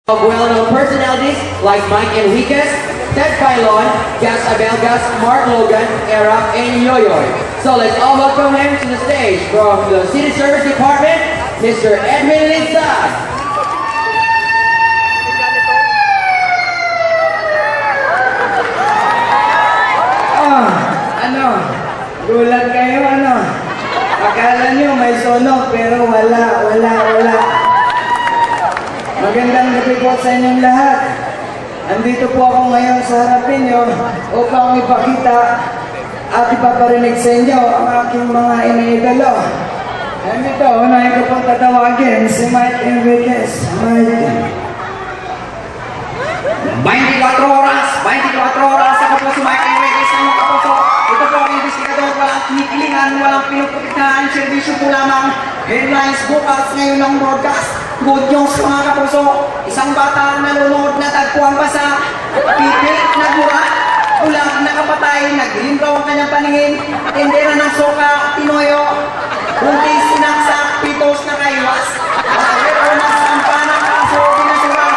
Of well-known personalities like Mike Enriquez, Ted Filon, Gas Abelgas, Mark Logan, Era, and Yoyoy. So let's all welcome him to the stage from the City Service Department, Mr. Edwin Linsad. Gulat kayo akala nyo may sonog pero wala. Magandang gabi po sa inyong lahat. Andito po ako ngayon sa harapin nyo upang ipakita at ipaparinig sa inyo ang aking mga iniidolo. Andito, unahin ko pong tatawagin si Mike Enriquez. Mike. 24 oras ako po si Mike Enriquez ng mga kapuso. Ito po ang investigador, walang kinikilingan, walang pinuputiktahan, servisyo po lamang. Headlines bukas ngayon ng broadcast. Good news mga kapuso, isang bata nalunod na tagpuan pa sa pipit na gura. Ulang nakapatay, nagdilim raw ang kanyang paningin. Tendera ng soka, tinoyo. Buntis, sinaksak, pitos na kaiwas. Pero nagsampa ng kaso, binasura.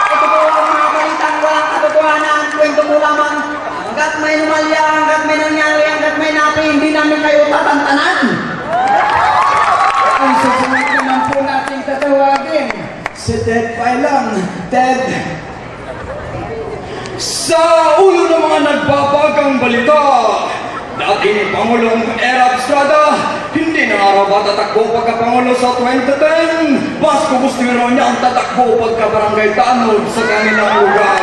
Ito po ang mga balitang walang katotohanan. Kwento mo lamang. Hanggat may numalya, hanggat may nangyari, hanggat may napi, hindi namin kayo tatantanan. Ang susunod naman po natin tatawagin si Ted Filon. Ted. Sa ulo ng mga nagbabagang balita, dating Pangulong Era Estrada, hindi na araw ba tatakbo pagkapangulo sa 2010? Basko gustiro niya ang tatakbo pagkabarangay tanod sa kanilang lugar.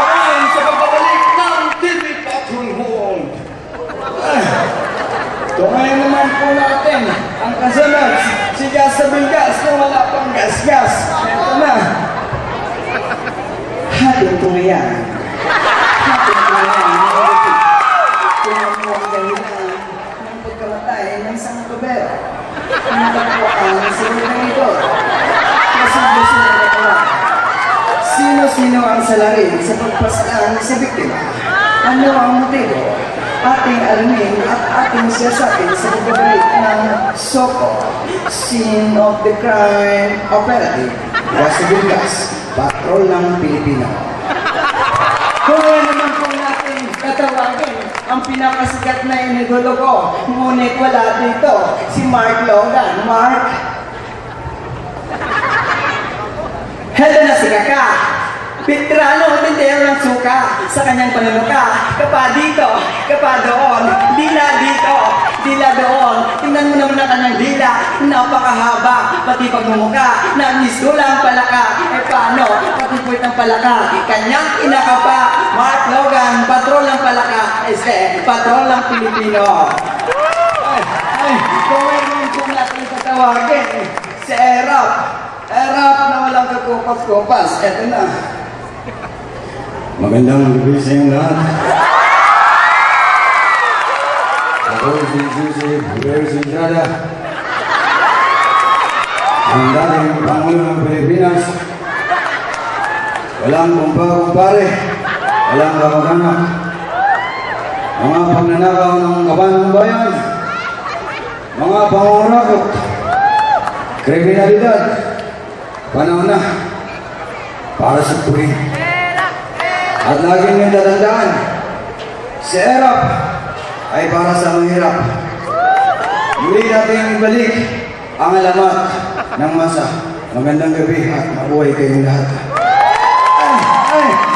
Ayon sa pagbabalik ng TV Patrol Hall. Tungayin naman po natin ang kasunod, si Gas Abelgas na wala pang gas-gas. Ito na. Hating tungayan. Tingnan mo ang dahilan ng pagkamatay ng isang tubero. Ang dakwaan sa mga ito. Masunod-sunod na kawan. Sino-sino ang salarin sa pagpasalang sa biktima? Ano ang motibo? Ating alamin at ating siyasapin sa pagbabalik ng SOCO, Scene of the Crime Operative, Gas Abelgas, Patrol ng Pilipino. Kung naman po natin katawagin ang pinakasikat na inidolo ko, ngunit wala dito, si Mark Logan. Mark? Hello na si Kaka! Veterano, tindero ng suka sa kanyang panunuka. Kapa dito, kapa doon, dila dito, dila doon. Tingnan mo naman ang kanyang dila, napakahaba, pati pagmumuka. Nagnisto lang palaka, paano, pati puwit ng palaka. Kanyang kinakapa, Mark Logan, patrol ng palaka, patrol ng Pilipino. Kung meron po natin tatawagin, si Erap na walang kakupas-kupas. Eto na. Magandang gabi sa inyo lahat. Ako si Jose Estrada, ang dating Pangulo ng Pilipinas. Walang kumpare, walang kamag-anak. Mga pagnanakaw ng kaban ng bayan, mga pangurakot, kriminalidad, panahon na para sa tuwing. At lagi niyong tatandaan, si Erap ay para sa mahirap. Muli natin ibalik ang alamat ng masa. Magandang gabi at mabuhay kayong lahat.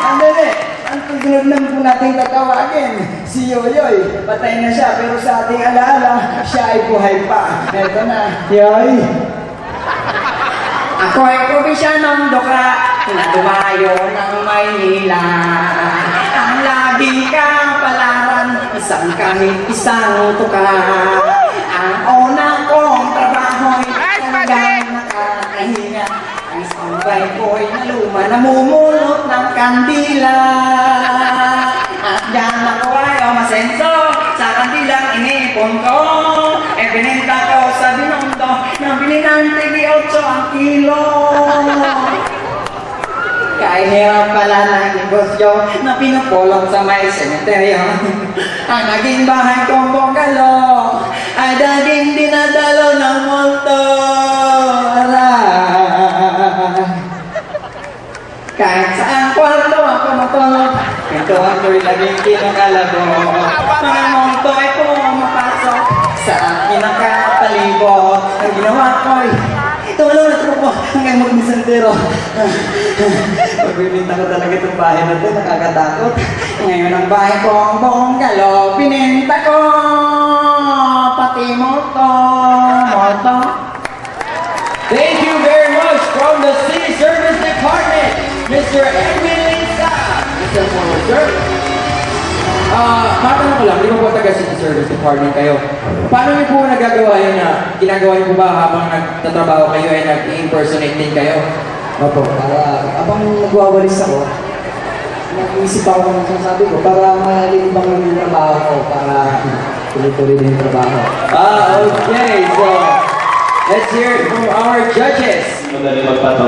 Andali! Ang tusunod lang po natin tatawagin, si Yoyoy. Patay na siya, pero sa ating alaala, siya ay buhay pa. Eto na, Yoy! Ako ay probisyanong doka na dumayo ng Maynila. Ang lagi kang palaran, isang kahit isang tuka. Ang unang kong trabaho'y hanggang nakakahinga. Ang sambay ko'y naluma, namumulot ng kandila. At dyan ako ay umasenso sa kandilang inipon ko. Binenta ko sa Binondo ng bininante di 8 ang kilo. Kaya hirap pala ng negosyo na pinupulong sa may sementeryo. Ang naging bahay kong bungalo ay daging dinadalo ng multo. Aray! Kahit saan kwarto ako matulog, ito ako'y laging kinakalago. Mga monto ay pumapasok sa akin nakapalibot. Ang ginawa ko'y tulong na trupo hanggang mag-misantero. Pagbibinta ko talaga itong bahay na ito, nakakatakot. Ngayon ang bahay ko ang buong galo, pininta ko. Pati moto. Thank you very much from the City Service Department, Mr. Edwin Lisa. Mr. Forward, sir. Matanong ko lang, di ba po taga City Service Department kayo? Paano niyo po nagagawa yun na ginagawa niyo po ba habang nagtatrabaho kayo ay nag-impersonate din kayo? Opo, abang nagwawalis ako, nag-iisip ako ng sinasabi ko para malilibang lang yung trabaho ko, para tuloy-tuloy din yung trabaho. Okay, so let's hear it from our judges. Madali magpatawa.